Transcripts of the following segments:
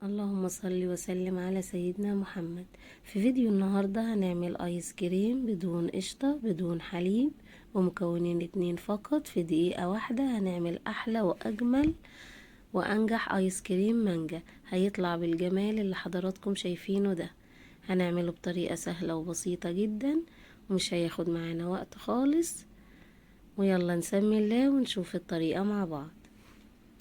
اللهم صل وسلم على سيدنا محمد. في فيديو النهاردة هنعمل ايس كريم بدون قشطة بدون حليب ومكونين 2 فقط. في دقيقة واحدة هنعمل احلى واجمل وانجح ايس كريم مانجا، هيطلع بالجمال اللي حضراتكم شايفينه ده. هنعمله بطريقة سهلة وبسيطة جدا ومش هياخد معانا وقت خالص. ويلا نسمي الله ونشوف الطريقة مع بعض.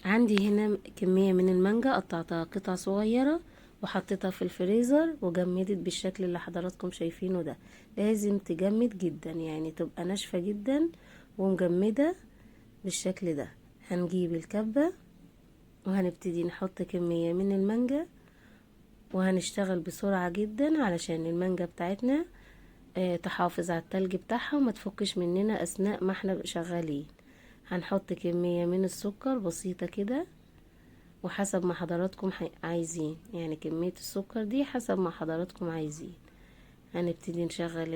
عندي هنا كمية من المانجا قطعتها قطع صغيرة وحطيتها في الفريزر وجمدت بالشكل اللي حضراتكم شايفينه ده. لازم تجمد جدا، يعني تبقى ناشفة جدا ومجمدة بالشكل ده. هنجيب الكبة وهنبتدي نحط كمية من المانجا وهنشتغل بسرعة جدا علشان المانجا بتاعتنا تحافظ على التلج بتاعها وما تفكش مننا اثناء ما احنا شغالين. هنحط كمية من السكر بسيطة كده وحسب ما حضراتكم عايزين، يعني كمية السكر دي حسب ما حضراتكم عايزين. هنبتدي نشغل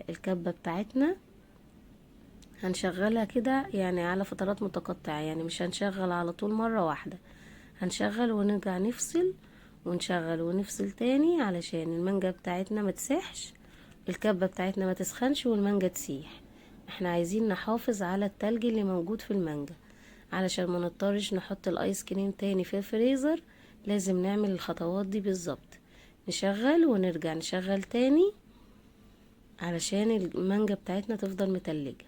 الكبة بتاعتنا، هنشغلها كده يعني على فترات متقطعة، يعني مش هنشغل على طول مرة واحدة. هنشغل ونرجع نفصل ونشغل ونفصل تاني علشان المانجا بتاعتنا ما تسيحش، الكبة بتاعتنا ما تسخنش والمانجا تسيح. احنا عايزين نحافظ على التلج اللي موجود في المانجا علشان ما نضطرش نحط الايس كريم تاني في الفريزر. لازم نعمل الخطوات دي بالظبط، نشغل ونرجع نشغل تاني علشان المانجا بتاعتنا تفضل متلجة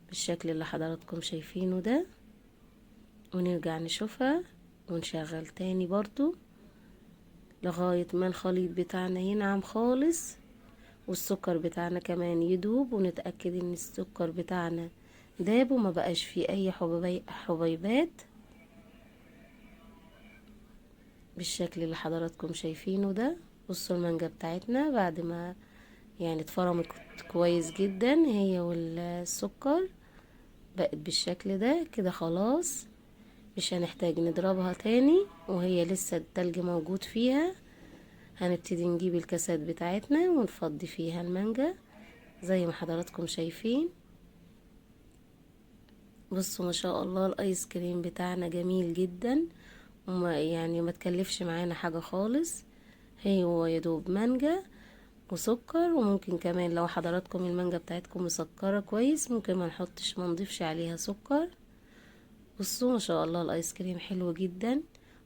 بالشكل اللي حضراتكم شايفينه ده. ونرجع نشوفها ونشغل تاني برضو لغاية ما الخليط بتاعنا ينعم خالص والسكر بتاعنا كمان يدوب، ونتأكد ان السكر بتاعنا داب وما بقاش فيه اي حبيبات بالشكل اللي حضراتكم شايفينه ده. بصوا المانجا بتاعتنا بعد ما يعني اتفرمت كويس جدا هي والسكر بقت بالشكل ده كده. خلاص مش هنحتاج نضربها تاني وهي لسه التلج موجود فيها. هنبتدي نجيب الكاسات بتاعتنا ونفضي فيها المانجا زي ما حضراتكم شايفين. بصوا ما شاء الله الايس كريم بتاعنا جميل جدا وما يعني ما تكلفش معانا حاجة خالص. هو يدوب مانجا وسكر، وممكن كمان لو حضراتكم المانجا بتاعتكم مسكرة كويس ممكن ما نضيفش عليها سكر. بصوا ما شاء الله الايس كريم حلو جدا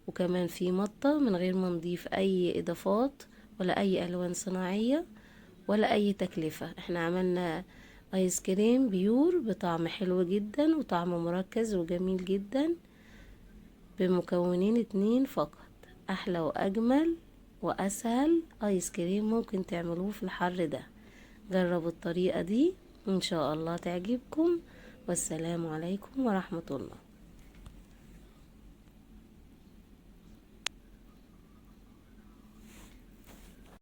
وكمان فيه مطة من غير ما نضيف اي اضافات ولا اي الوان صناعية ولا اي تكلفة. احنا عملنا ايس كريم بيور بطعم حلو جدا وطعم مركز وجميل جدا بمكونين 2 فقط. احلى واجمل واسهل ايس كريم ممكن تعملوه في الحر ده. جربوا الطريقة دي ان شاء الله تعجبكم، والسلام عليكم ورحمة الله.